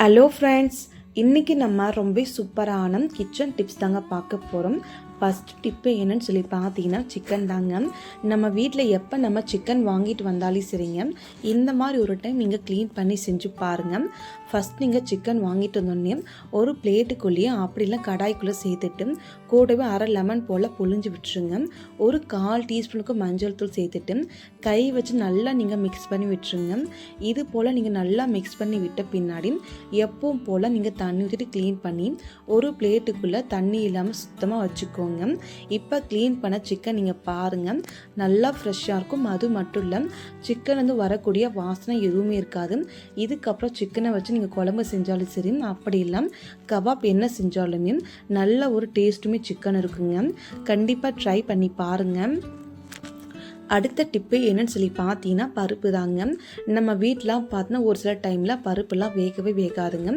Hello friends, இன்றைக்கி நம்ம ரொம்ப சூப்பரான கிச்சன் டிப்ஸ் தாங்க பார்க்க போகிறோம். ஃபஸ்ட் டிப்பு என்னன்னு சொல்லி பார்த்தீங்கன்னா சிக்கன் தாங்க. நம்ம வீட்டில் எப்போ நம்ம சிக்கன் வாங்கிட்டு வந்தாலும் சரிங்க, இந்த மாதிரி ஒரு டைம் நீங்கள் க்ளீன் பண்ணி செஞ்சு பாருங்கள். ஃபஸ்ட் நீங்கள் சிக்கன் வாங்கிட்டு வந்தோடனே ஒரு பிளேட்டுக்குள்ளேயே அப்படிலாம் கடாய்க்குள்ளே சேர்த்துட்டு கூடவே அரை லெமன் போல் புழிஞ்சு விட்டுருங்க. ஒரு 1/4 டீஸ்பூனுக்கு மஞ்சள் தூள் சேர்த்துட்டு கை வச்சு நல்லா நீங்கள் மிக்ஸ் பண்ணி விட்டுருங்க. இது போல் நீங்கள் நல்லா மிக்ஸ் பண்ணி விட்ட பின்னாடி எப்பவும் போல் நீங்கள் தண்ணி ஊற்றிட்டு க்ளீன் பண்ணி ஒரு பிளேட்டுக்குள்ளே தண்ணி இல்லாமல் சுத்தமாக வச்சுக்கோங்க. இப்போ க்ளீன் பண்ண சிக்கன் நீங்கள் பாருங்கள், நல்லா ஃப்ரெஷ்ஷாக இருக்கும். அது மட்டும் இல்லை, சிக்கன் வந்து வரக்கூடிய வாசனை எதுவுமே இருக்காது. இதுக்கப்புறம் சிக்கனை வச்சு நீங்கள் குழம்பு செஞ்சாலும் சரி, அப்படி இல்லை கபாப் என்ன செஞ்சாலுமே நல்ல ஒரு டேஸ்ட்டுமே சிக்கன் இருக்குங்க. கண்டிப்பாக ட்ரை பண்ணி பாருங்கள். அடுத்த டிப்பு என்னன்னு சொல்லி பார்த்தீங்கன்னா பருப்பு தாங்க. நம்ம வீட்டிலாம் பார்த்தோன்னா ஒரு சில டைமில் பருப்புலாம் வேகவே வேகாதுங்க.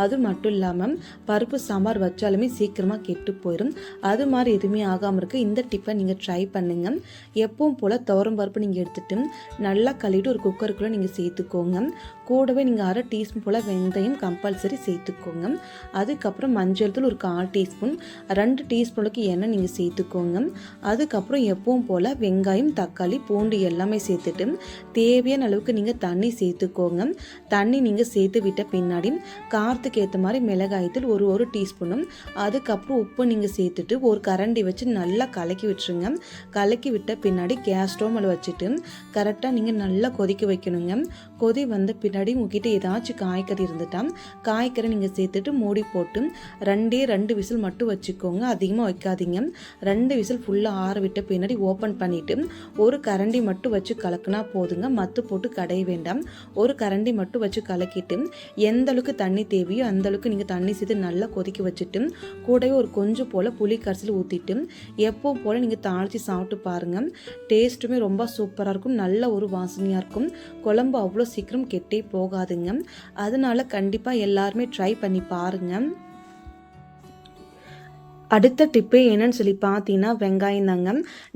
அது மட்டும் இல்லாமல் பருப்பு சாம்பார் வச்சாலுமே சீக்கிரமாக கெட்டு போயிடும். அது மாதிரி எதுவுமே ஆகாமல் இருக்குது. இந்த டிப்பை நீங்கள் ட்ரை பண்ணுங்கள். எப்பவும் போல் துவரம் பருப்பு நீங்கள் எடுத்துகிட்டு நல்லா கழுவிட்டு ஒரு குக்கருக்குள்ளே நீங்கள் சேர்த்துக்கோங்க. கூடவே நீங்கள் அரை டீஸ்பூன் போல் வெந்தயம் கம்பல்சரி சேர்த்துக்கோங்க. அதுக்கப்புறம் மஞ்சள் தூள் ஒரு 1/4 டீஸ்பூன், 2 டீஸ்பூனுக்கு எண்ணெய் நீங்கள் சேர்த்துக்கோங்க. அதுக்கப்புறம் எப்பவும் போல் வெங்காயம், தக்காளி, பூண்டு எல்லாமே சேர்த்துட்டு தேவையான அளவுக்கு நீங்கள் தண்ணி சேர்த்துக்கோங்க. தண்ணி நீங்கள் சேர்த்து விட்ட பின்னாடி காரத்துக்கு ஏற்ற மாதிரி மிளகாய்த்தூள் ஒரு டீஸ்பூனும், அதுக்கப்புறம் உப்பு நீங்கள் சேர்த்துட்டு ஒரு கரண்டி வச்சு நல்லா கலக்கி விட்டுருங்க. கலக்கி விட்ட பின்னாடி கேஸ் ஸ்டவ் மேலே வச்சுட்டு கரெக்டாக நீங்கள் நல்லா கொதிக்க வைக்கணுங்க. கொதி வந்த பின்னாடி உங்ககிட்ட ஏதாச்சும் காய்கறி இருந்துட்டால் காய்கறி நீங்கள் சேர்த்துட்டு மூடி போட்டு 2 விசில் மட்டும் வச்சுக்கோங்க. அதிகமாக வைக்காதீங்க. 2 விசில் ஃபுல்லாக ஆற விட்ட பின்னாடி ஓப்பன் பண்ணிவிட்டு ஒரு கரண்டி மட்டும் வச்சு கலக்குனா போதுங்க. மத்து போட்டு கடைய வேண்டாம். ஒரு கரண்டி மட்டும் வச்சு கலக்கிட்டு எந்த அளவுக்கு தண்ணி தேவையோ அந்த அளவுக்கு நீங்கள் தண்ணி சேர்த்து நல்லா கொதிக்க வச்சுட்டு கூடவே ஒரு கொஞ்சம் போல் புளி கரைசல் ஊற்றிட்டு எப்பவும் போல் நீங்கள் தாளித்து சாப்பிட்டு பாருங்கள். டேஸ்ட்டுமே ரொம்ப சூப்பராக இருக்கும். நல்ல ஒரு வாசனையாக இருக்கும். குழம்பு அவ்வளோ சீக்கிரம் கெட்டே போகாதுங்க. அதனால கண்டிப்பாக எல்லாருமே ட்ரை பண்ணி பாருங்கள். அடுத்த டிப்பு என்னன்னு சொல்லி பார்த்தீங்கன்னா வெங்காயம் தாங்க.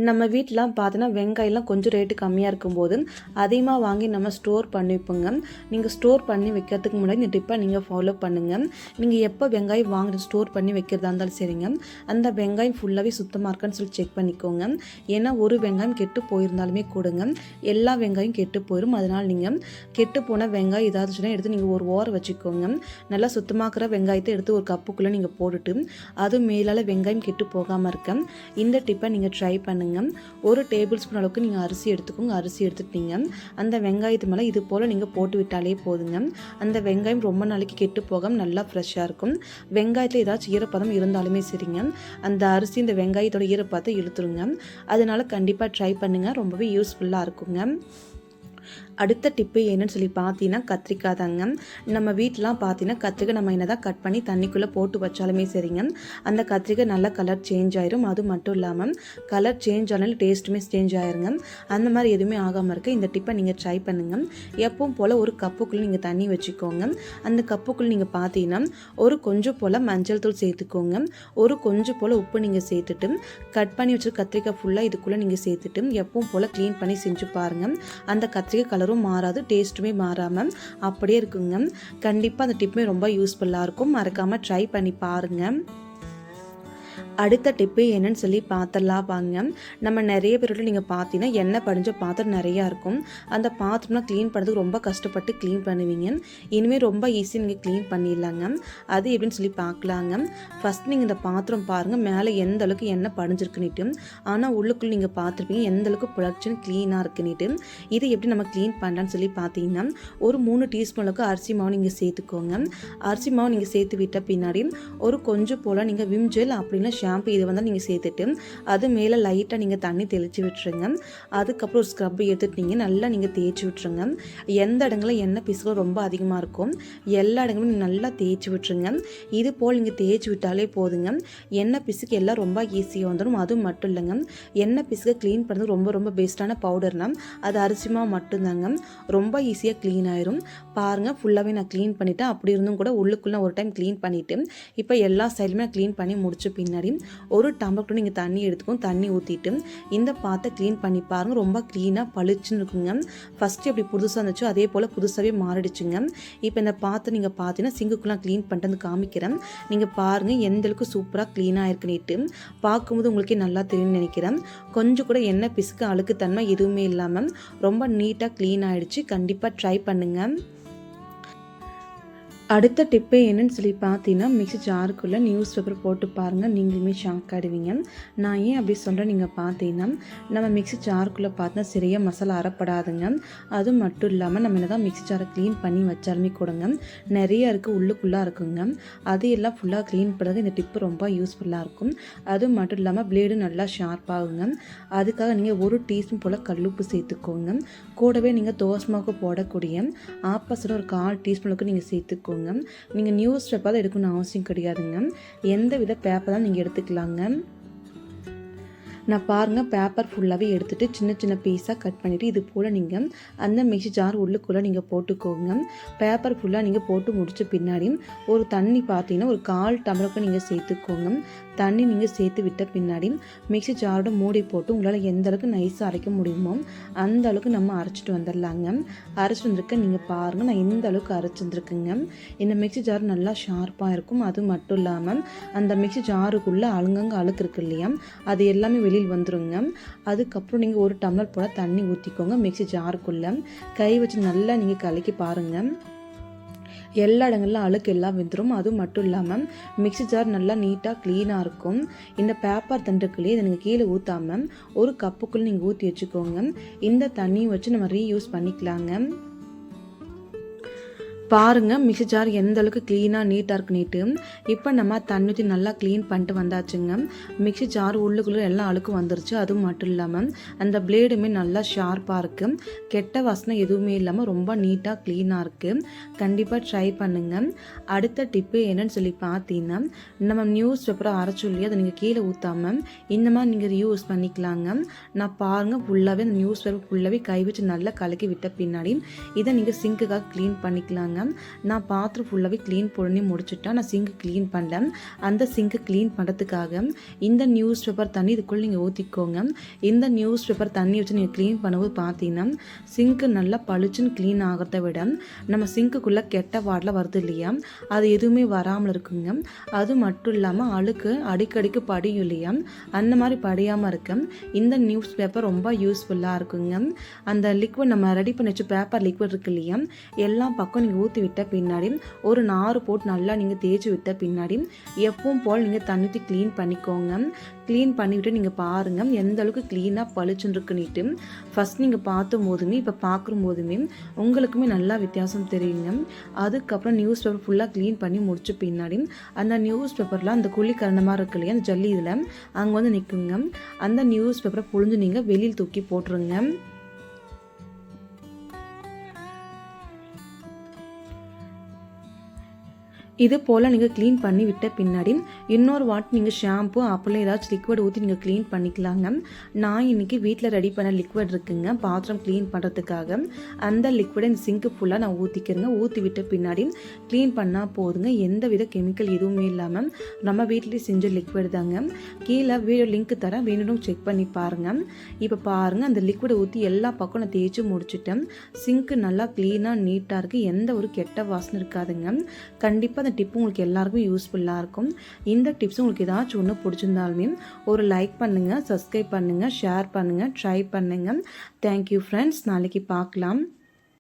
நம்ம வீட்டிலாம் பார்த்தீங்கன்னா வெங்காயம்லாம் கொஞ்சம் ரேட்டு கம்மியாக இருக்கும்போது அதிகமாக வாங்கி நம்ம ஸ்டோர் பண்ணி வைப்போங்க. நீங்கள் ஸ்டோர் பண்ணி வைக்கிறதுக்கு முன்னாடி இந்த டிப்பை நீங்கள் ஃபாலோ பண்ணுங்கள். நீங்கள் எப்போ வெங்காயம் வாங்கி ஸ்டோர் பண்ணி வைக்கிறதா இருந்தாலும் சரிங்க, அந்த வெங்காயம் ஃபுல்லாகவே சுத்தமாக இருக்கான்னு சொல்லி செக் பண்ணிக்கோங்க. ஏன்னா ஒரு வெங்காயம் கெட்டு போயிருந்தாலுமே கூடுங்க, எல்லா வெங்காயம் கெட்டு போயிடும். அதனால் நீங்கள் கெட்டு போன வெங்காயம் ஏதாச்சுன்னா எடுத்து நீங்கள் ஒரு ஓரம் வச்சுக்கோங்க. நல்லா சுத்தமாக்குற வெங்காயத்தை எடுத்து ஒரு கப்புக்குள்ளே நீங்கள் போட்டுட்டு அது மேலால் வெங்காயம் கெட்டு போகாமல் இருக்க இந்த டிப்பை நீங்கள் ட்ரை பண்ணுங்கள். 1 டேபிள் ஸ்பூன் அளவுக்கு நீங்கள் அரிசி எடுத்துக்கோங்க. அரிசி எடுத்துட்டீங்க அந்த வெங்காயத்து மேலே இது போல் நீங்கள் போட்டு விட்டாலே போதுங்க. அந்த வெங்காயம் ரொம்ப நாளைக்கு கெட்டு போகாமல் நல்லா ஃப்ரெஷ்ஷாக இருக்கும். வெங்காயத்தில் ஏதாச்சும் ஈரப்பதம் இருந்தாலுமே சரிங்க, அந்த அரிசி இந்த வெங்காயத்தோட ஈரப்பதத்தை இழுத்துருங்க. அதனால் கண்டிப்பாக ட்ரை பண்ணுங்கள். ரொம்பவே யூஸ்ஃபுல்லாக இருக்குங்க. அடுத்த டிப்பு என்னன்னு சொல்லி பார்த்தீங்கன்னா கத்திரிக்காய் தாங்க. நம்ம வீட்டிலாம் பார்த்தீங்கன்னா கத்திரிக்காய் நம்ம என்னதான் கட் பண்ணி தண்ணிக்குள்ளே போட்டு வச்சாலுமே சரிங்க, அந்த கத்திரிக்காய் நல்லா கலர் சேஞ்ச் ஆயிரும். அது மட்டும் இல்லாமல் கலர் சேஞ்ச் ஆனாலும் டேஸ்ட்டுமே சேஞ்ச் ஆயிருங்க. அந்த மாதிரி எதுவுமே ஆகாமல் இருக்க இந்த டிப்பை நீங்கள் ட்ரை பண்ணுங்கள். எப்பவும் போல் ஒரு கப்புக்குள்ளே நீங்கள் தண்ணி வச்சுக்கோங்க. அந்த கப்புக்குள்ளே நீங்கள் பார்த்தீங்கன்னா ஒரு கொஞ்சம் போல் மஞ்சள் தூள் சேர்த்துக்கோங்க. ஒரு கொஞ்சம் போல் உப்பு நீங்கள் சேர்த்துட்டு கட் பண்ணி வச்சு கத்திரிக்காய் ஃபுல்லாக இதுக்குள்ளே நீங்கள் சேர்த்துட்டு எப்பவும் போல் க்ளீன் பண்ணி செஞ்சு பாருங்கள். அந்த கத்திரிக்காய் கலரும் மாறாது, டேஸ்ட்டுமே மாறாமல் அப்படியே இருக்குங்க. கண்டிப்பாக அந்த டிப்புமே ரொம்ப யூஸ்ஃபுல்லாக இருக்கும். மறக்காமல் ட்ரை பண்ணி பாருங்கள். அடுத்த டிப்பு என்னன்னு சொல்லி பார்த்துடலாம் வாங்க. நம்ம நிறைய பேரோட நீங்கள் பார்த்தீங்கன்னா எண்ணெய் படிஞ்ச பாத்திரம் நிறையா இருக்கும். அந்த பாத்திரம்லாம் க்ளீன் பண்ணுறதுக்கு ரொம்ப கஷ்டப்பட்டு க்ளீன் பண்ணுவீங்க. இனிமேல் ரொம்ப ஈஸியாக நீங்கள் க்ளீன் பண்ணிடலாங்க. அது எப்படின்னு சொல்லி பார்க்கலாங்க. ஃபஸ்ட் நீங்கள் இந்த பாத்திரம் பாருங்கள், மேலே எந்த அளவுக்கு எண்ணெய் படிஞ்சிருக்குன்னுட்டு, ஆனால் உள்ளுக்குள்ளே நீங்கள் பார்த்துருப்பீங்க எந்த அளவுக்கு ப்ரொடக்ஷன் க்ளீனாக இருக்குன்னுட்டு. இது எப்படி நம்ம க்ளீன் பண்ணலான்னு சொல்லி பார்த்தீங்கன்னா ஒரு 3 டீஸ்பூன் அளவுக்கு அரிசி மாவு நீங்கள் சேர்த்துக்கோங்க. அரிசி மாவு நீங்கள் சேர்த்து விட்ட பின்னாடி ஒரு கொஞ்சம் போல் நீங்கள் விம் ஜெல் அப்படின்னா ஷாம்பு இது வந்து நீங்கள் சேர்த்துட்டு அது மேலே லைட்டாக நீங்கள் தண்ணி தெளித்து விட்டுருங்க. அதுக்கப்புறம் ஒரு ஸ்க்ரப் எடுத்துட்டீங்க நல்லா நீங்கள் தேய்ச்சி விட்டுருங்க. எந்த இடங்களில் எண்ணெய் பிசுகள் ரொம்ப அதிகமாக இருக்கும் எல்லா இடங்களும் நீங்கள் நல்லா தேய்ச்சி விட்டுருங்க. இது போல் நீங்கள் தேய்ச்சி விட்டாலே போதுங்க. எண்ணெய் பிசுக்கு எல்லாம் ரொம்ப ஈஸியாக வந்துடும். அதுவும் மட்டும் இல்லைங்க, எண்ணெய் பிசுக்கை க்ளீன் பண்ணுறது ரொம்ப பெஸ்ட்டான பவுடர்னால் அது அரிசி மாவு மட்டும்தாங்க. ரொம்ப ஈஸியாக க்ளீன் ஆயிரும். பாருங்கள், ஃபுல்லாகவே நான் க்ளீன் பண்ணிவிட்டேன். அப்படி இருந்தும் கூட உள்ளுக்குள்ளே ஒரு டைம் க்ளீன் பண்ணிவிட்டு இப்போ எல்லா சைடுமே க்ளீன் பண்ணி முடிச்ச பின்னாடி ஒரு டம்ளர் நீங்கள் தண்ணி எடுத்துக்கோங்க. தண்ணி ஊற்றிட்டு இந்த பாத்திரம் க்ளீன் பண்ணி பாருங்கள். ரொம்ப க்ளீனாக பளிச்சுன்னு இருக்குங்க. ஃபஸ்ட்டு எப்படி புதுசாக இருந்துச்சோ அதே போல் புதுசாகவே மாறிடுச்சுங்க. இப்போ இந்த பாத்திரம் நீங்கள் பார்த்தீங்கன்னா சிங்குக்குலாம் க்ளீன் பண்ணிட்டு வந்து காமிக்கிறேன். நீங்கள் பாருங்கள் எந்தளவுக்கு சூப்பராக க்ளீனாக இருக்குன்னுட்டு. பார்க்கும்போது உங்களுக்கே நல்லா தெரியும்னு நினைக்கிறேன். கொஞ்சம் கூட எண்ணெய் பிசுக்கு அழுக்குத்தன்மை எதுவுமே இல்லாமல் ரொம்ப நீட்டாக க்ளீன் ஆகிடுச்சு. கண்டிப்பாக ட்ரை பண்ணுங்கள். அடுத்த டிப்பு என்னன்னு சொல்லி பார்த்தீங்கன்னா, மிக்ஸி ஜாருக்குள்ளே நியூஸ் பேப்பர் போட்டு பாருங்கள். நீங்களுமே ஷாக் ஆகிடுவீங்க. நான் ஏன் அப்படி சொல்கிறேன் நீங்கள் பார்த்தீங்கன்னா, நம்ம மிக்ஸி ஜாருக்குள்ளே பார்த்தா சரியாக மசாலா அரைப்படாதுங்க. அது மட்டும் இல்லாமல் நம்ம என்ன தான் மிக்ஸி ஜாரை க்ளீன் பண்ணி வச்சாலுமே கொடுங்க நிறைய இருக்குது உள்ளுக்குள்ளே இருக்குங்க. அதையெல்லாம் ஃபுல்லாக க்ளீன் பண்ணுறது இந்த டிப்பு ரொம்ப யூஸ்ஃபுல்லாக இருக்கும். அது மட்டும் இல்லாமல் பிளேடு நல்லா ஷார்ப்பாகுங்க. அதுக்காக நீங்கள் 1 டீஸ்பூன் போல் கல்லுப்பு சேர்த்துக்கோங்க. கூடவே நீங்கள் தோசை மாவுக்கு போடக்கூடிய ஆப்போசிட் ஒரு 1/4 டீஸ்பூனுக்கு நீங்கள் சேர்த்துக்கோங்க. நீங்கள் நியூஸ் பேப்பர் தான் எடுக்கணும்னு அவசியம் கிடையாதுங்க. எந்த வித பேப்பர் தான் நீங்கள் எடுத்துக்கலாங்க. நான் பாருங்கள் பேப்பர் ஃபுல்லாகவே எடுத்துகிட்டு சின்ன சின்ன பீஸாக கட் பண்ணிவிட்டு இது போல் நீங்கள் அந்த மிக்ஸி ஜார் உள்ளுக்குள்ளே நீங்கள் போட்டுக்கோங்க. பேப்பர் ஃபுல்லாக நீங்கள் போட்டு முடித்த பின்னாடி ஒரு தண்ணி பார்த்தீங்கன்னா ஒரு 1/4 டம்ளருக்கு நீங்கள் சேர்த்துக்கோங்க. தண்ணி நீங்கள் சேர்த்து விட்ட பின்னாடி மிக்ஸி ஜாரோட மூடி போட்டு உங்களால் எந்த அளவுக்கு நைஸாக அரைக்க முடியுமோ அந்த அளவுக்கு நம்ம அரைச்சிட்டு வந்துடலாங்க. அரைச்சிட்டு வந்திருக்க நீங்கள் பாருங்கள் நான் எந்த அளவுக்கு அரைச்சிருந்துருக்குங்க. இந்த மிக்ஸி ஜார் நல்லா ஷார்ப்பாக இருக்கும். அது மட்டும் இல்லாமல் அந்த மிக்ஸி ஜாருக்குள்ளே அழுங்கங்க அழுக்கு இருக்கு இல்லையா, அது எல்லாமே வெளியில் வந்துருங்க. அதுக்கப்புறம் நீங்கள் 1 டம்ளர் போல் தண்ணி ஊற்றிக்கோங்க. மிக்ஸி ஜாருக்குள்ளே கை வச்சு நல்லா நீங்கள் கலக்கி பாருங்கள். எல்லா இடங்கள்லாம் அழுக்கு எல்லாம் வெந்துடும். அதுவும் மட்டும் இல்லாமல் மிக்ஸி ஜார் நல்லா நீட்டாக க்ளீனாக இருக்கும். இந்த பேப்பர் தண்டுக்குள்ளேயே இதை நீங்கள் கீழே ஊற்றாமல் ஒரு கப்புக்குள்ளே நீங்கள் ஊற்றி வச்சுக்கோங்க. இந்த தண்ணியை வச்சு நம்ம ரீயூஸ் பண்ணிக்கலாங்க. பாருங்கள் மிக்ஸி ஜார் எந்த அளவுக்கு க்ளீனாக நீட்டாக இருக்குன்னுட்டு. இப்போ நம்ம தண்ணி ஊற்றி நல்லா க்ளீன் பண்ணிட்டு வந்தாச்சுங்க. மிக்ஸி ஜார் உள்ளுக்குள்ளே எல்லாம் அழுக்கும் வந்துருச்சு. அதுவும் மட்டும் இல்லாமல் அந்த பிளேடுமே நல்லா ஷார்ப்பாக இருக்குது. கெட்ட வாசனை எதுவுமே இல்லாமல் ரொம்ப நீட்டாக க்ளீனாக இருக்குது. கண்டிப்பாக ட்ரை பண்ணுங்கள். அடுத்த டிப்பு என்னன்னு சொல்லி பார்த்தீங்கன்னா, நம்ம நியூஸ் பேப்பரை அரைச்சொல்லி அதை நீங்கள் கீழே ஊற்றாமல் இந்த மாதிரி நீங்கள் யூஸ் பண்ணிக்கலாங்க. நான் பாருங்கள் ஃபுல்லாகவே அந்த நியூஸ் பேப்பர் ஃபுல்லாகவே கை வச்சு நல்லா கலக்கி விட்ட பின்னாடி இதை நீங்கள் சிங்குக்காக க்ளீன் பண்ணிக்கலாங்க. நான் பாத்திரம் ஃபுல்லாகவே க்ளீன் பண்ணி முடிச்சுட்டேன். நான் சிங்க் க்ளீன் பண்ணேன். அந்த சிங்க் க்ளீன் பண்ணுறதுக்காக இந்த நியூஸ் பேப்பர் தண்ணி இதுக்குள்ளே நீங்கள் ஊற்றிக்கோங்க. இந்த நியூஸ் பேப்பர் தண்ணி வச்சு நீங்கள் க்ளீன் பண்ணும்போது பார்த்தீங்கன்னா சிங்க்கு நல்லா பளிச்சுன்னு க்ளீன் ஆகிறத விட நம்ம சிங்க்குள்ளே கெட்ட வாடெலாம் வருது இல்லையா, அது எதுவுமே வராமல் இருக்குங்க. அது மட்டும் இல்லாமல் அழுக்கு அடிக்கடிக்கு படியும் இல்லையா, அந்த மாதிரி படியாமல் இருக்க இந்த நியூஸ் பேப்பர் ரொம்ப யூஸ்ஃபுல்லாக இருக்குங்க. அந்த லிக்விட் நம்ம ரெடி பண்ணி வச்சு பேப்பர் லிக்விட் இருக்கு இல்லையா, எல்லா பக்கம் நீங்கள் ஊற்றி விட்ட பின்னாடி ஒரு நார் போட்டு நல்லா நீங்கள் தேய்ச்சி விட்ட பின்னாடி எப்பவும் போல் நீங்கள் தண்ணி ஊற்றி க்ளீன் பண்ணிக்கோங்க. க்ளீன் பண்ணிவிட்டு நீங்கள் பாருங்கள் எந்த அளவுக்கு க்ளீனாக பளிச்சுன்னு இருக்குன்னுட்டு. ஃபஸ்ட் நீங்கள் பார்த்தும் போதுமே இப்போ பார்க்குற போதுமே உங்களுக்குமே நல்லா வித்தியாசம் தெரியுங்க. அதுக்கப்புறம் நியூஸ் பேப்பர் ஃபுல்லாக க்ளீன் பண்ணி முடிச்ச பின்னாடி அந்த நியூஸ் பேப்பரில் அந்த குழி கரணமாக இருக்கு இல்லையா, அந்த ஜல்லி இதில் அங்கே வந்து நிற்குங்க. அந்த நியூஸ் பேப்பரை புழிஞ்சு நீங்கள் வெளியில் தூக்கி போட்டுருங்க. இது போல் நீங்கள் க்ளீன் பண்ணி விட்ட பின்னாடி இன்னொரு வாட்டி நீங்கள் ஷாம்பு அப்போல்லாம் ஏதாச்சும் லிக்விட் ஊற்றி நீங்கள் க்ளீன் பண்ணிக்கலாங்க. நான் இன்றைக்கி வீட்டில் ரெடி பண்ண லிக்விட் இருக்குங்க பாத்திரம் க்ளீன் பண்ணுறதுக்காக. அந்த லிக்விடை இந்த சிங்க்கு ஃபுல்லாக நான் ஊற்றிக்கிறேங்க. ஊற்றி விட்ட பின்னாடி க்ளீன் பண்ணால் போதுங்க. எந்த வித கெமிக்கல் எதுவுமே இல்லாமல் நம்ம வீட்டிலேயே செஞ்ச லிக்விட் தாங்க. கீழே வீடியோ லிங்க் தரேன், வேணும் செக் பண்ணி பாருங்கள். இப்போ பாருங்கள் அந்த லிக்விடை ஊற்றி எல்லா பக்கம் நான் தேய்ச்சி முடிச்சுட்டேன். சிங்க்கு நல்லா க்ளீனாக நீட்டாக இருக்குது. எந்த ஒரு கெட்ட வாசனை இருக்காதுங்க. கண்டிப்பாக இந்த டிப்பு உங்களுக்கு எல்லாருக்கும் யூஸ்ஃபுல்லாக இருக்கும். இந்த டிப்ஸ் உங்களுக்கு ஏதாச்சும் ஒன்று பிடிச்சிருந்தாலுமே ஒரு லைக் பண்ணுங்கள், சப்ஸ்கிரைப் பண்ணுங்கள், ஷேர் பண்ணுங்கள், ட்ரை பண்ணுங்கள். Thank you friends. நாளைக்கு பார்க்கலாம்.